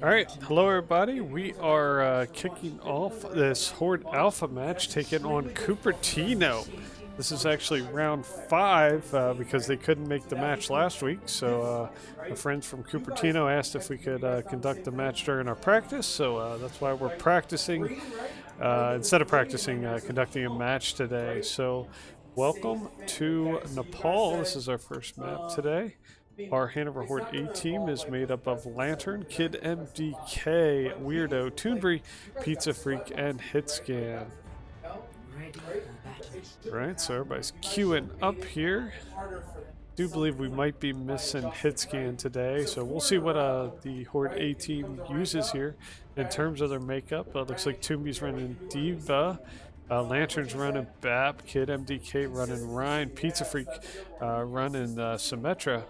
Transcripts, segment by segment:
Alright, hello everybody. We are kicking off this Horde Alpha match taking on Cupertino. This is actually round 5 because they couldn't make the match last week. So our friends from Cupertino asked if we could conduct the match during our practice. So that's why we're practicing, instead of practicing, conducting a match today. So welcome to Nepal. This is our first map today. Our Hanover Horde A team is made up of Lantern, Kid MDK, Weirdo, Toonbury, Pizza Freak, and Hitscan. Right, so everybody's queuing up here. Do believe we might be missing Hitscan today, so we'll see what the Horde A team uses here in terms of their makeup. Looks like Toonby's running Diva. Lantern's running BAP, Kid MDK running Ryan, Pizza Freak running Symmetra.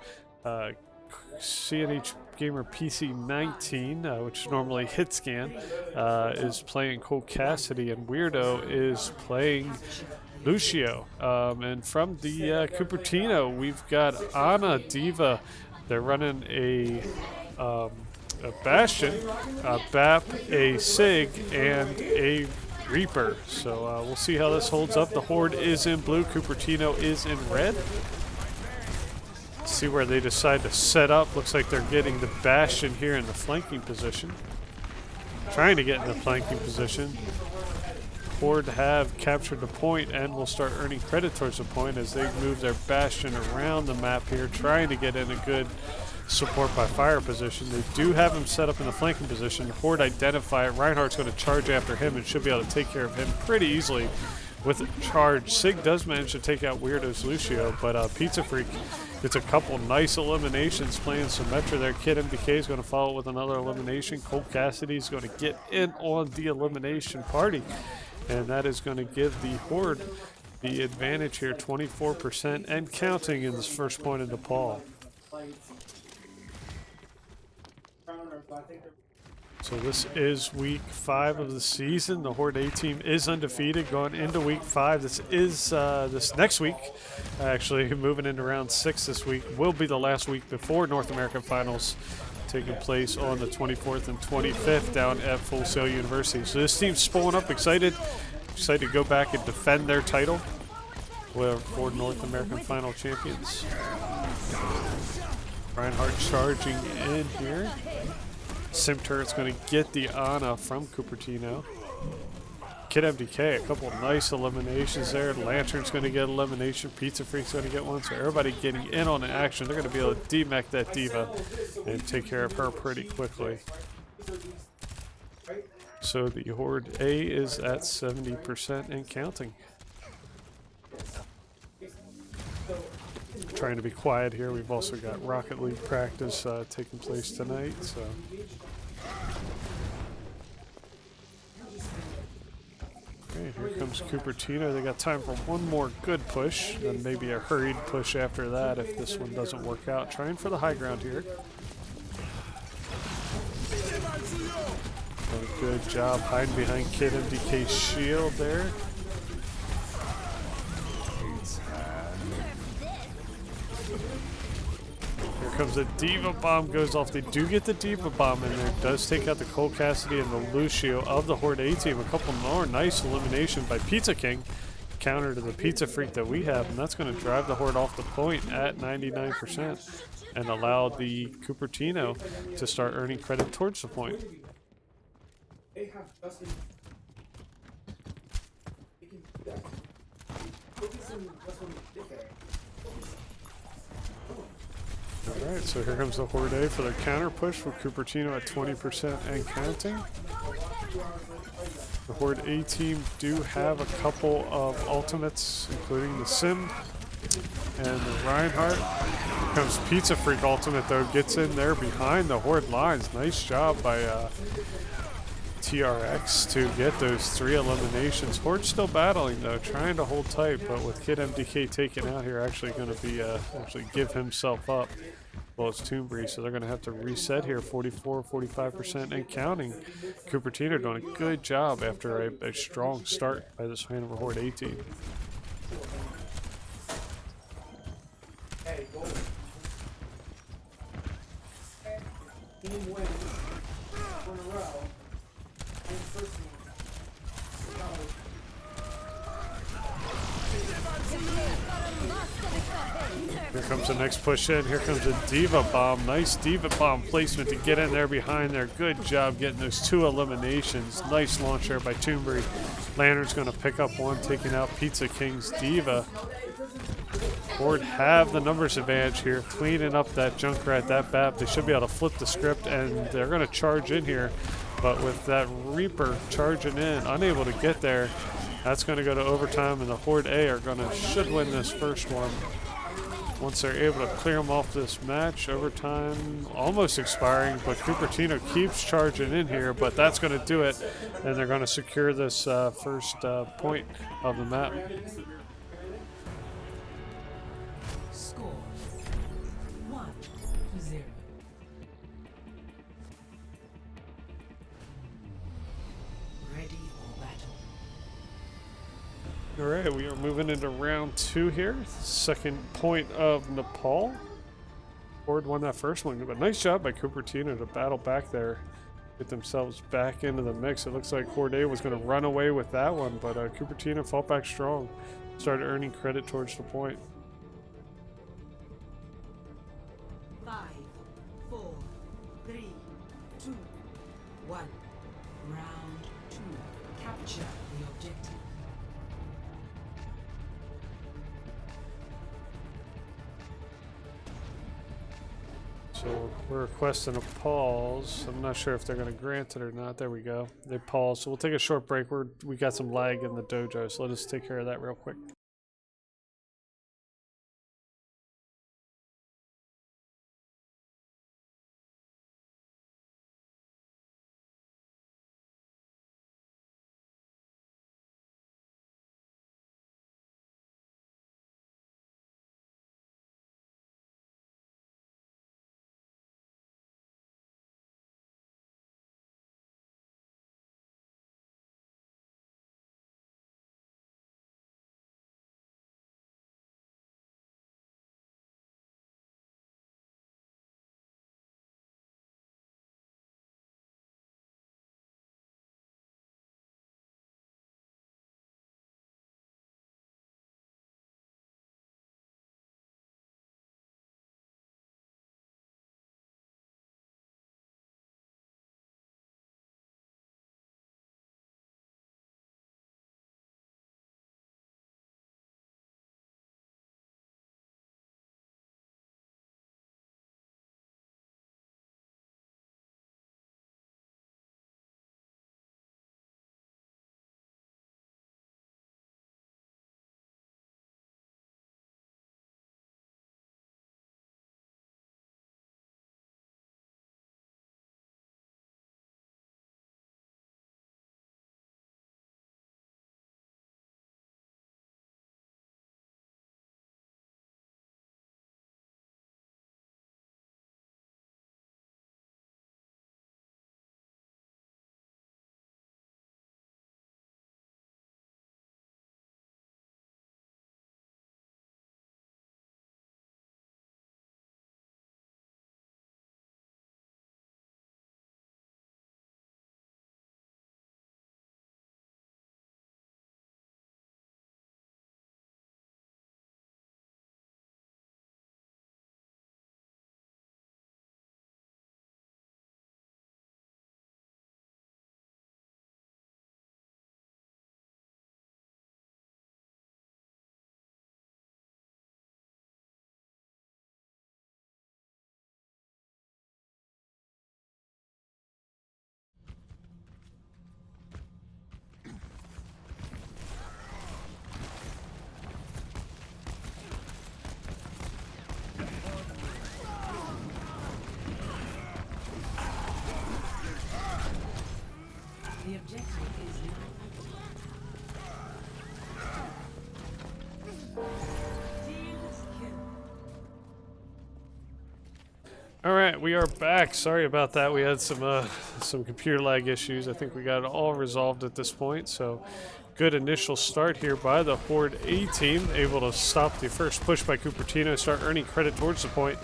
CNH Gamer PC19, which normally Hitscan, is playing Cole Cassidy, and Weirdo is playing Lucio. And from the Cupertino, we've got Ana, Diva. They're running a Bastion, a BAP, a Sig, and a Reaper. So we'll see how this holds up. The Horde is in blue, Cupertino is in red. See where they decide to set up. Looks like they're getting the Bastion here in the flanking position. Trying to get in the flanking position. Horde have captured the point and will start earning credit towards the point as they move their Bastion around the map here, trying to get in a good support by fire position. They do have him set up in the flanking position. Horde identify it. Reinhardt's going to charge after him and should be able to take care of him pretty easily with a charge. Sig does manage to take out Weirdo's Lucio, but Pizza Freak gets a couple nice eliminations playing Symmetra there. Kid MDK is going to follow with another elimination. Cole Cassidy is going to get in on the elimination party, and that is going to give the Horde the advantage here, 24% and counting in this first point in Nepal. So this is week 5 of the season. The Horde A team is undefeated going into week 5. This is this next week, actually moving into round 6 this week, will be the last week before North American Finals taking place on the 24th and 25th down at Full Sail University. So this team's spulling up, excited to go back and defend their title for North American Final champions. Reinhardt charging in here. Sim Turret's going to get the Ana from Cupertino. Kid MDK, a couple nice eliminations there. Lantern's going to get elimination. Pizza Freak's going to get one. So everybody getting in on the action. They're going to be able to demech that Diva and take care of her pretty quickly. So the Horde A is at 70% and counting. Trying to be quiet here. We've also got Rocket League practice taking place tonight. So. Okay, here comes Cupertino. They got time for one more good push, and maybe a hurried push after that if this one doesn't work out. Trying for the high ground here. Done a good job hiding behind Kid MDK's shield there. Here comes a Diva Bomb, goes off. They do get the Diva Bomb in there. Does take out the Cole Cassidy and the Lucio of the Horde A team. A couple more nice elimination by Pizza King. Counter to the Pizza Freak that we have, and that's going to drive the Horde off the point at 99% and allow the Cupertino to start earning credit towards the point. Alright, so here comes the Horde A for their counter push with Cupertino at 20% and counting. The Horde A team do have a couple of ultimates, including the Sim and the Reinhardt. Here comes Pizza Freak ultimate though, gets in there behind the Horde lines. Nice job by TRX to get those 3 eliminations. Horde's still battling though, trying to hold tight, but with Kid MDK taken out here, actually going to be actually give himself up. Well, it's Toonbury, so they're going to have to reset here, 44, 45% and counting. Cupertino doing a good job after a strong start by this Hanover Horde A team. Here comes the next push in. Here comes a Diva Bomb. Nice Diva Bomb placement to get in there behind there. Good job getting those 2 eliminations. Nice launch there by Toombury. Lantern's going to pick up one, taking out Pizza King's Diva. Horde have the numbers advantage here, cleaning up that Junkrat, that BAP. They should be able to flip the script, and they're going to charge in here. But with that Reaper charging in, unable to get there, that's going to go to overtime, and the Horde A are going to should win this first one. Once they're able to clear them off this match, overtime almost expiring, but Cupertino keeps charging in here, but that's going to do it, and they're going to secure this first point of the map. Score 1-0. Ready for battle. All right, we are moving into round 2 here. Second point of Nepal. Horde won that first one, but nice job by Cupertino to battle back there, get themselves back into the mix. It looks like Horde A was going to run away with that one, but Cupertino fought back strong, started earning credit towards the point. 5, 4, 3, 2, 1. Round 2. Capture the objective. So we're requesting a pause. I'm not sure if they're going to grant it or not. There we go. They paused. So we'll take a short break. We got some lag in the dojo, so let us take care of that real quick. The objective is now. Team's kill. All right, we are back. Sorry about that. We had some computer lag issues. I think we got it all resolved at this point. So, good initial start here by the Horde A team, able to stop the first push by Cupertino, start earning credit towards the point.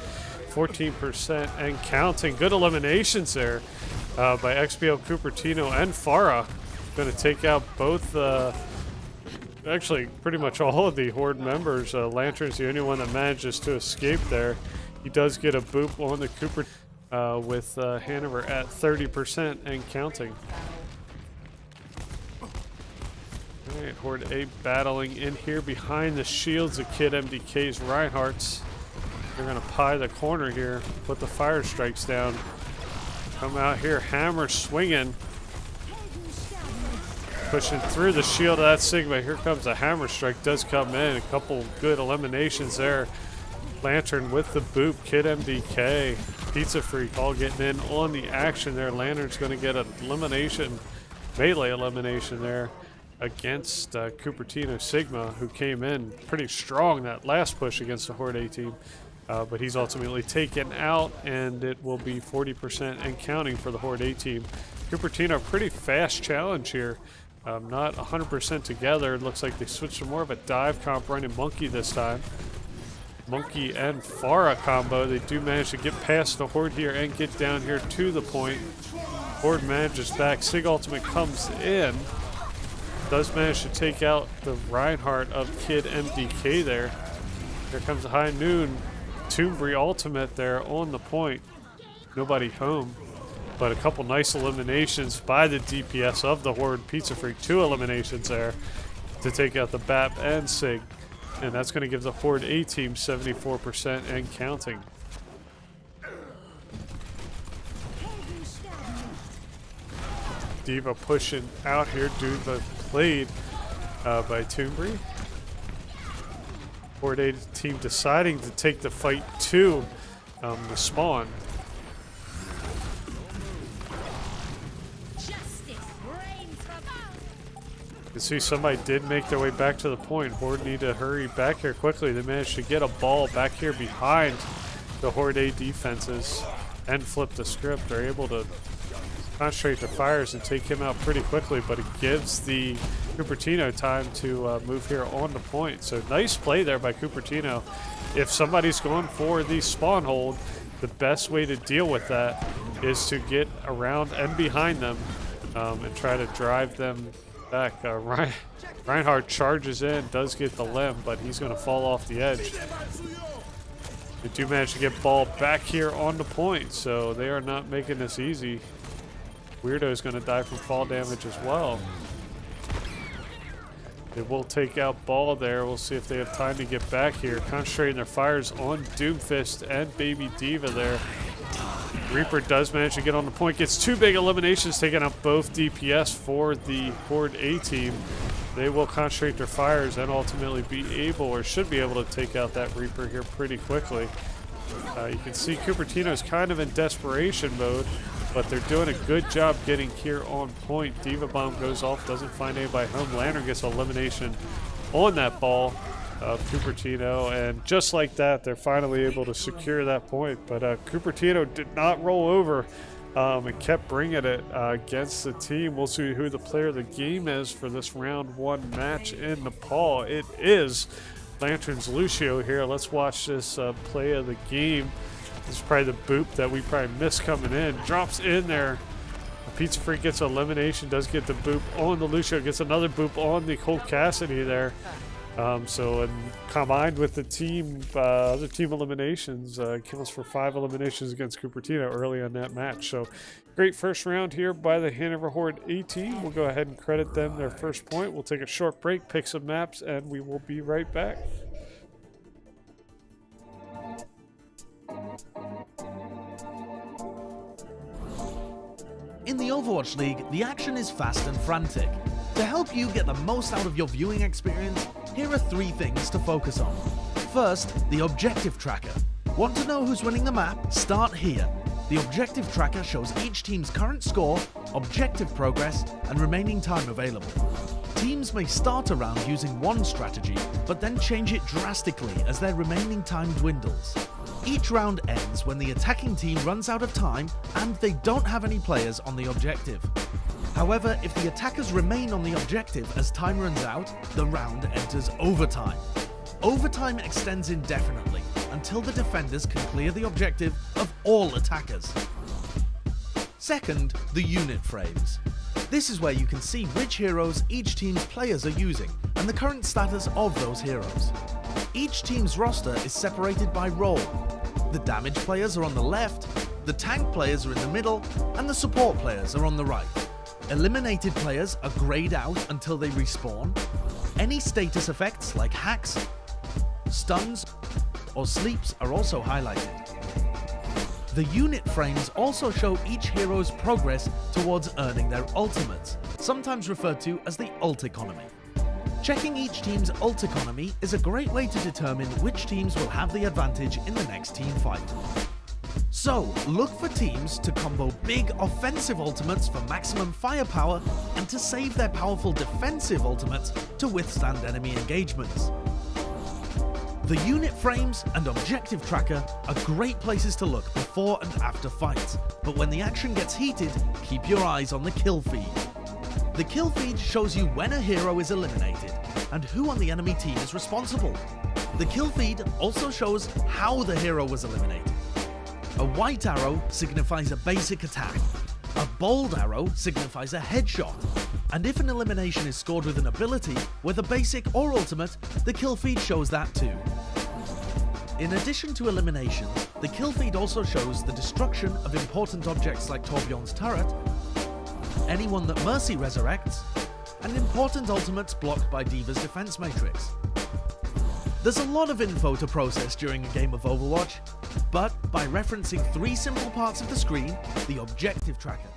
14% and counting. Good eliminations there by XBL Cupertino and Farah. Going to take out both, actually pretty much all of the Horde members. Lantern's the only one that manages to escape there. He does get a boop on the Cooper with Hanover at 30% and counting. Alright, Horde A battling in here behind the shields of Kid MDK's Reinhardt's. They're going to pie the corner here, put the fire strikes down. Come out here, hammer swinging. Pushing through the shield of that Sigma. Here comes a hammer strike, does come in. A couple good eliminations there. Lantern with the boop, Kid MDK, Pizza Freak all getting in on the action there. Lantern's going to get an elimination, melee elimination there against Cupertino Sigma, who came in pretty strong that last push against the Horde A team. But he's ultimately taken out, and it will be 40% and counting for the Horde A team. Cupertino, pretty fast challenge here. Not 100% together. It looks like they switched to more of a dive comp running Monkey this time. Monkey and Farah combo. They do manage to get past the Horde here and get down here to the point. Horde manages back. Sig Ultimate comes in. Does manage to take out the Reinhardt of Kid MDK there. Here comes the High Noon. Tombry Ultimate there on the point. Nobody home. But a couple nice eliminations by the DPS of the Horde. Pizza Freak, 2 eliminations there to take out the BAP and Sig. And that's going to give the Horde A team 74% and counting. Diva pushing out here. Diva played by Tombry. Horde A team deciding to take the fight to the spawn. You see somebody did make their way back to the point. Horde need to hurry back here quickly. They managed to get a ball back here behind the Horde A defenses and flip the script. They're able to concentrate their fires and take him out pretty quickly, but it gives the Cupertino time to move here on the point. So nice play there by Cupertino. If somebody's going for the spawn hold, the best way to deal with that is to get around and behind them and try to drive them back. Reinhardt charges in, does get the limb, but he's going to fall off the edge. They do manage to get ball back here on the point, so they are not making this easy. Weirdo is going to die from fall damage as well. They will take out ball there. We'll see if they have time to get back here. Concentrating their fires on Doomfist and Baby Diva there. Reaper does manage to get on the point. Gets 2 big eliminations, taking out both DPS for the Horde A team. They will concentrate their fires and ultimately be able, or should be able, to take out that Reaper here pretty quickly. You can see Cupertino is kind of in desperation mode, but they're doing a good job getting here on point. Diva Bomb goes off, doesn't find anybody home. Lantern gets an elimination on that ball of Cupertino, and just like that, they're finally able to secure that point. But Cupertino did not roll over and kept bringing it against the team. We'll see who the player of the game is for this round 1 match in Nepal. It is Lantern's Lucio here. Let's watch this play of the game. This is probably the boop that we probably missed coming in. Drops in there. Pizza Freak gets an elimination, does get the boop on the Lucio, gets another boop on the Colt Cassidy there. So, and combined with the team, other team eliminations, counts for 5 eliminations against Cupertino early on that match. So, great first round here by the Hanover Horde A team. We'll go ahead and credit them their first point. We'll take a short break, pick some maps, and we will be right back. In the Overwatch League, the action is fast and frantic. To help you get the most out of your viewing experience, here are 3 things to focus on. First, the objective tracker. Want to know who's winning the map? Start here. The objective tracker shows each team's current score, objective progress, and remaining time available. Teams may start a round using one strategy, but then change it drastically as their remaining time dwindles. Each round ends when the attacking team runs out of time and they don't have any players on the objective. However, if the attackers remain on the objective as time runs out, the round enters overtime. Overtime extends indefinitely, until the defenders can clear the objective of all attackers. Second, the unit frames. This is where you can see which heroes each team's players are using and the current status of those heroes. Each team's roster is separated by role. The damage players are on the left, the tank players are in the middle, and the support players are on the right. Eliminated players are grayed out until they respawn. Any status effects like hacks, stuns, or sleeps are also highlighted. The unit frames also show each hero's progress towards earning their ultimates, sometimes referred to as the ult economy. Checking each team's ult economy is a great way to determine which teams will have the advantage in the next team fight. So, look for teams to combo big offensive ultimates for maximum firepower and to save their powerful defensive ultimates to withstand enemy engagements. The unit frames and objective tracker are great places to look before and after fights, but when the action gets heated, keep your eyes on the kill feed. The kill feed shows you when a hero is eliminated and who on the enemy team is responsible. The kill feed also shows how the hero was eliminated. A white arrow signifies a basic attack. A bold arrow signifies a headshot. And if an elimination is scored with an ability, whether basic or ultimate, the kill feed shows that too. In addition to eliminations, the kill feed also shows the destruction of important objects like Torbjorn's turret, anyone that Mercy resurrects, and important ultimates blocked by D.Va's defense matrix. There's a lot of info to process during a game of Overwatch, but by referencing 3 simple parts of the screen, the objective tracker,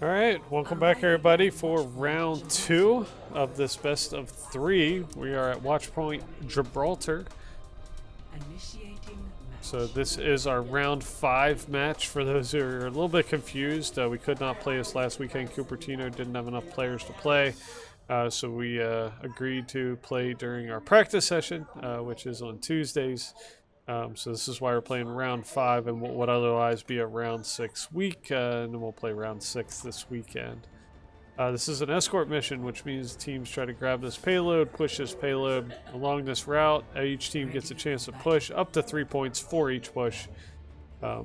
Alright, welcome back everybody for round 2 of this best of 3. We are at Watch Point Gibraltar. Initiating match. So this is our round 5 match. For those who are a little bit confused, we could not play this last weekend. Cupertino didn't have enough players to play. So we agreed to play during our practice session, which is on Tuesdays. So this is why we're playing round 5 and what would otherwise be a round 6 week, and then we'll play round 6 this weekend. This is an escort mission, which means teams try to grab this payload, push this payload along this route. Each team gets a chance to push up to 3 points for each push.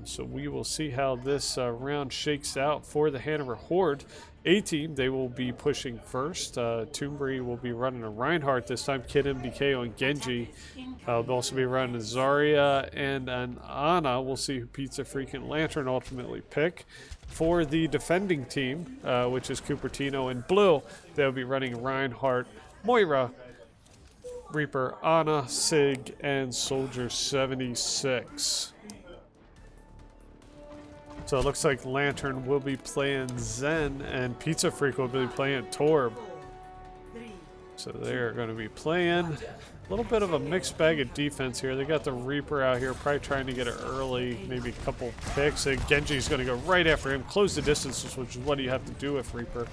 So we will see how this round shakes out for the Hanover Horde A team. They will be pushing first. Toombury will be running a Reinhardt this time. Kid MDK on Genji. They'll also be running a Zarya and an Ana. We'll see who Pizza Freak and Lantern ultimately pick. For the defending team, which is Cupertino in blue, they'll be running Reinhardt, Moira, Reaper, Ana, Sig, and Soldier 76. So it looks like Lantern will be playing Zen and Pizza Freak will be playing Torb. So they're going to be playing a little bit of a mixed bag of defense here. They got the Reaper out here, probably trying to get it early, maybe a couple picks. And Genji's going to go right after him, close the distances, which is what you have to do with Reaper.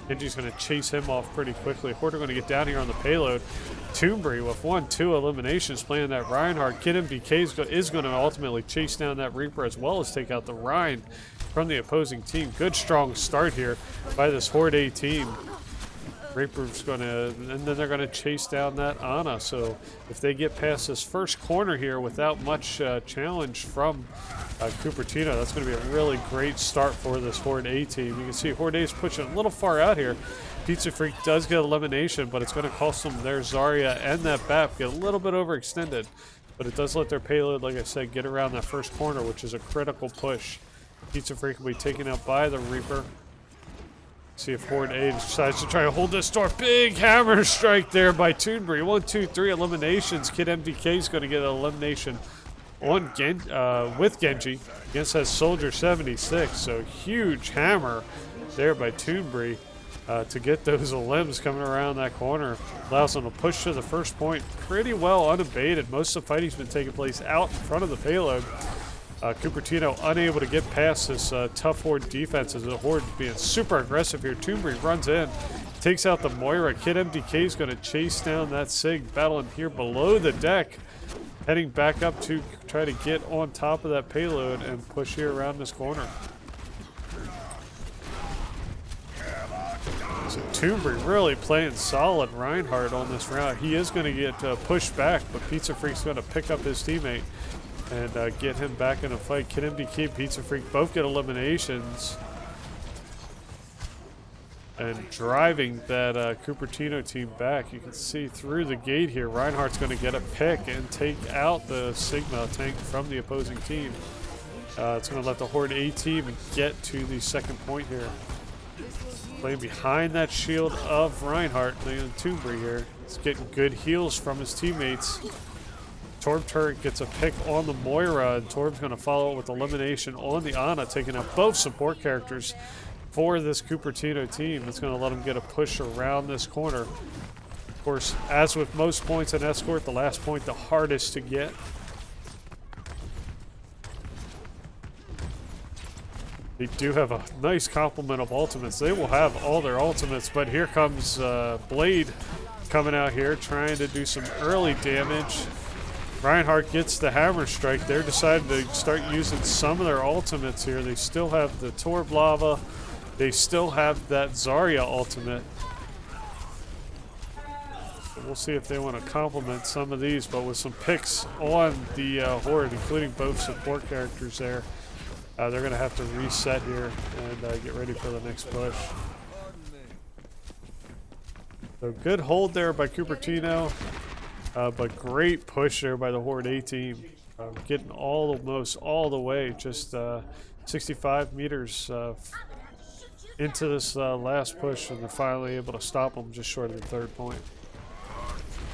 Genji's going to chase him off pretty quickly. Horde are going to get down here on the payload. Toombury with 1-2 eliminations playing that Reinhardt. Kid MDK is going to ultimately chase down that Reaper as well as take out the Rein from the opposing team. Good strong start here by this Horde A team. Reaper's going to, and then they're going to chase down that Ana. So if they get past this first corner here without much challenge from Cupertino, that's going to be a really great start for this Horde A team. You can see Horde A is pushing a little far out here. Pizza Freak does get elimination, but it's going to cost them their Zarya and that BAP get a little bit overextended. But it does let their payload, like I said, get around that first corner, which is a critical push. Pizza Freak will be taken out by the Reaper. See if Horde A decides to try to hold this door. Big hammer strike there by Toonbury. 1, 2, 3 eliminations. Kid MDK is going to get an elimination on with Genji against that Soldier 76. So huge hammer there by Toonbury to get those limbs coming around that corner. Allows them to push to the first point pretty well unabated. Most of the fighting's been taking place out in front of the payload. Cupertino unable to get past this tough Horde defense as the Horde being super aggressive here. Toombury runs in, takes out the Moira. Kid MDK is going to chase down that Sig, battling here below the deck, heading back up to try to get on top of that payload and push here around this corner. So Toombury really playing solid Reinhardt on this round. He is going to get pushed back, but Pizza Freak's going to pick up his teammate and get him back in a fight. Kid MDK, Pizza Freak both get eliminations. And driving that Cupertino team back. You can see through the gate here, Reinhardt's going to get a pick and take out the Sigma tank from the opposing team. It's going to let the Horde A team get to the second point here. Playing behind that shield of Reinhardt, playing Toombury here. He's getting good heals from his teammates. Torb turret gets a pick on the Moira, and Torb's going to follow it with elimination on the Ana, taking out both support characters for this Cupertino team. That's going to let them get a push around this corner. Of course, as with most points in Escort, the last point the hardest to get. They do have a nice complement of ultimates. They will have all their ultimates, but here comes Blade coming out here, trying to do some early damage. Reinhardt gets the hammer strike. They're deciding to start using some of their ultimates here. They still have the Torb Lava. They still have that Zarya ultimate. So we'll see if they want to complement some of these, but with some picks on the Horde, including both support characters there, they're going to have to reset here and get ready for the next push. So good hold there by Cupertino. But great push there by the Horde A team, getting almost all the way, just 65 meters into this last push, and they're finally able to stop them just short of the third point.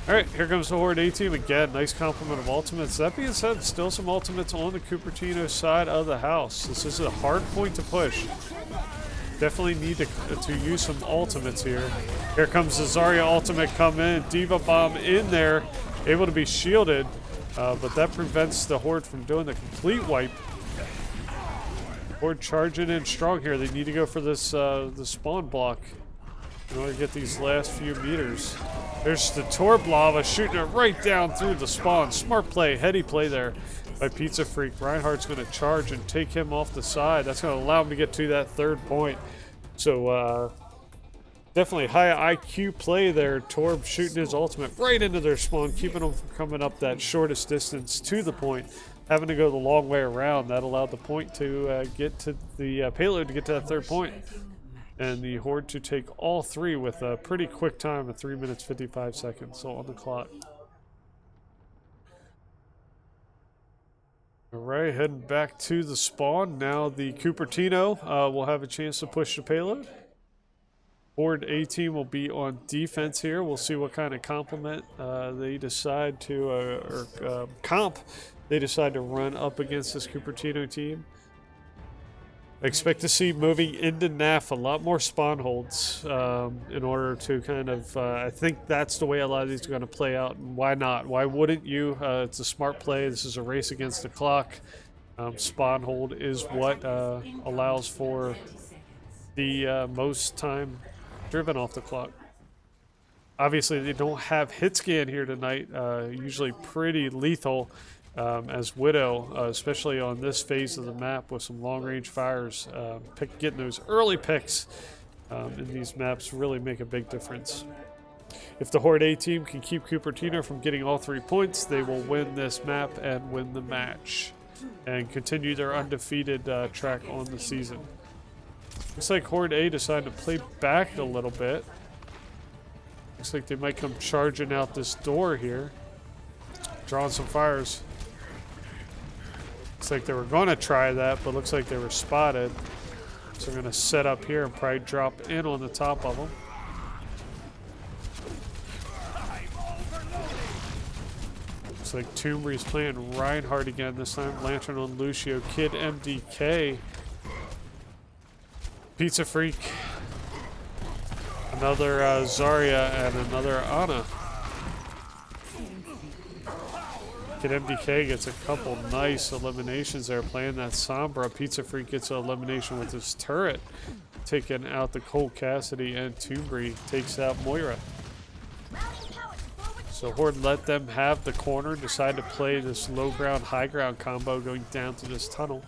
All right, here comes the Horde A team again. Nice complement of ultimates. That being said, still some ultimates on the Cupertino side of the house. This is a hard point to push. Definitely need to use some ultimates here. Here comes the Zarya ultimate come in. Diva Bomb in there, able to be shielded, but that prevents the Horde from doing the complete wipe. Horde charging in strong here. They need to go for this the spawn block in order to get these last few meters. There's the Torb Lava shooting it right down through the spawn. Smart play, heady play there by Pizza Freak. Reinhardt's going to charge and take him off the side. That's going to allow him to get to that third point. So definitely high IQ play there. Torb shooting his ultimate right into their spawn, keeping them from coming up that shortest distance to the point, having to go the long way around. That allowed the point to get to the payload to get to that third point. And the Horde to take all three with a pretty quick time of 3 minutes 55 seconds so on the clock. All right, heading back to the spawn. Now the Cupertino will have a chance to push the payload. Horde A team will be on defense here. We'll see what kind of complement they decide to, comp they decide to run up against this Cupertino team. I expect to see moving into NAF a lot more spawn holds in order to kind of, I think that's the way a lot of these are going to play out. And why not? Why wouldn't you? It's a smart play. This is a race against the clock. Spawn hold is what allows for the most time driven off the clock. Obviously, they don't have hit scan here tonight. Usually pretty lethal. As Widow, especially on this phase of the map with some long-range fires. Getting those early picks in these maps really make a big difference. If the Horde A team can keep Cupertino from getting all 3 points, they will win this map and win the match and continue their undefeated track on the season. Looks like Horde A decided to play back a little bit. Looks like they might come charging out this door here. Drawing some fires. Looks like they were going to try that, but looks like they were spotted. So they're going to set up here and probably drop in on the top of them. Looks like Toombri's playing Reinhardt again this time. Lantern on Lucio. Kid MDK. Pizza Freak. Another Zarya and another Ana. Kid MDK gets a couple nice eliminations there playing that Sombra. Pizza Freak gets an elimination with his turret, taking out the Cole Cassidy, and Toombri takes out Moira. So Horde let them have the corner, decide to play this low ground, high ground combo going down to this tunnel.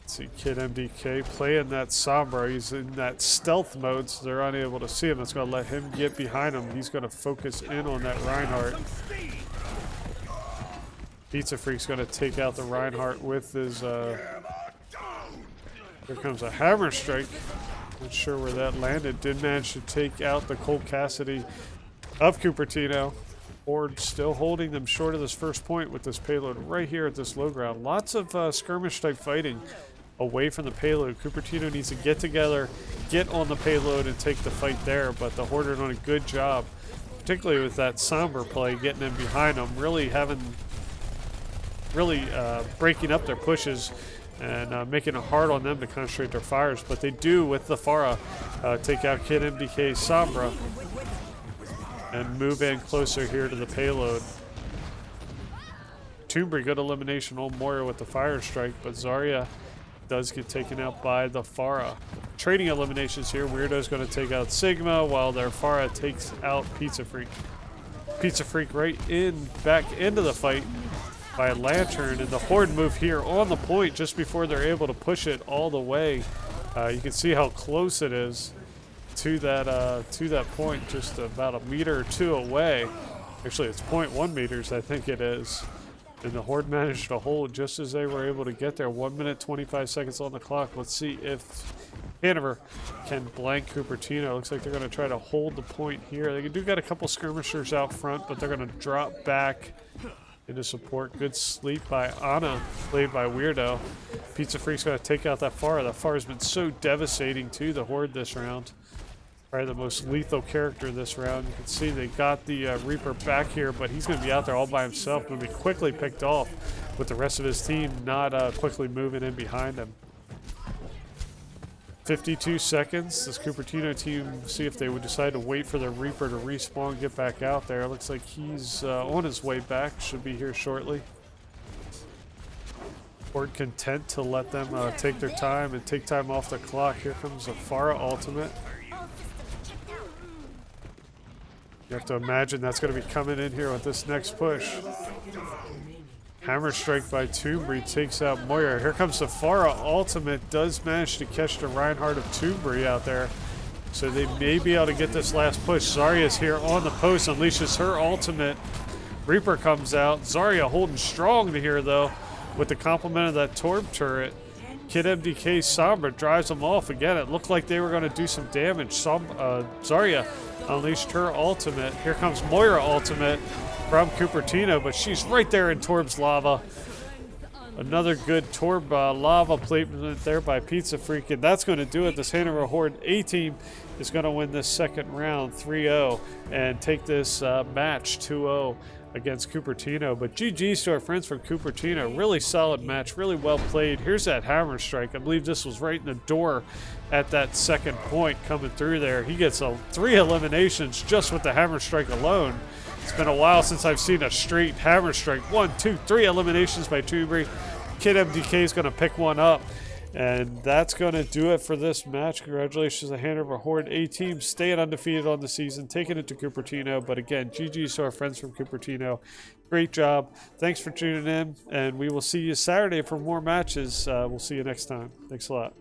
See Kid MDK playing that Sombra. He's in that stealth mode, so they're unable to see him. That's going to let him get behind him. He's going to focus in on that Reinhardt. Pizza Freak's going to take out the Reinhardt with his... Here comes a hammer strike. Not sure where that landed. Did manage to take out the Cole Cassidy of Cupertino. Horde still holding them short of this first point with this payload right here at this low ground. Lots of skirmish type fighting away from the payload. Cupertino needs to get together, get on the payload, and take the fight there, but the Horde are doing a good job, particularly with that Somber play, getting them behind them, really breaking up their pushes and making it hard on them to concentrate their fires, but they do with the Pharah take out Kid MDK Sombra and move in closer here to the payload. Toombri, good elimination on Moira with the fire strike, but Zarya does get taken out by the Pharah. Trading eliminations here. Weirdo's going to take out Sigma while their Pharah takes out Pizza Freak. Pizza Freak back into the fight by Lantern, and the Horde move here on the point just before they're able to push it all the way. You can see how close it is to that point, just about a meter or two away. Actually, it's 0.1 meters, I think it is. And the Horde managed to hold just as they were able to get there. 1 minute, 25 seconds on the clock. Let's see if Hanover can blank Cupertino. Looks like they're going to try to hold the point here. They do got a couple skirmishers out front, but they're going to drop back into support. Good sleep by Ana, played by Weirdo. Pizza Freak's going to take out that Pharah. That Pharah's been so devastating to the Horde this round. Probably the most lethal character this round. You can see they got the Reaper back here, but he's going to be out there all by himself. Going to be quickly picked off with the rest of his team not quickly moving in behind him. 52 seconds. This Cupertino team, see if they would decide to wait for the Reaper to respawn and get back out there. Looks like he's on his way back. Should be here shortly. Horde content to let them take their time and take time off the clock. Here comes the Pharah ultimate. You have to imagine that's going to be coming in here with this next push. Hammer strike by Toombri takes out Moira. Here comes the Pharah ultimate. Does manage to catch the Reinhardt of Toombri out there. So they may be able to get this last push. Zarya's here on the post, unleashes her ultimate. Reaper comes out. Zarya holding strong to here though with the complement of that Torb turret. Kid MDK Sombra drives them off again. It looked like they were going to do some damage. Zarya unleashed her ultimate. Here comes Moira ultimate from Cupertino, but she's right there in Torb's lava. Another good Torb lava placement there by Pizza Freak, and that's going to do it. This Hanover Horde A team is going to win this second round 3-0 and take this match 2-0 against Cupertino. But GG's to our friends from Cupertino. Really solid match, really well played. Here's that hammer strike. I believe this was right in the door at that second point coming through there. He gets 3 eliminations just with the hammer strike alone. It's been a while since I've seen a straight hammer strike. 1, 2, 3 eliminations by Tuber. Kid MDK is going to pick one up. And that's going to do it for this match. Congratulations to the Hanover Horde A team, staying undefeated on the season, taking it to Cupertino. But again, GG's to our friends from Cupertino. Great job. Thanks for tuning in, and we will see you Saturday for more matches. We'll see you next time. Thanks a lot.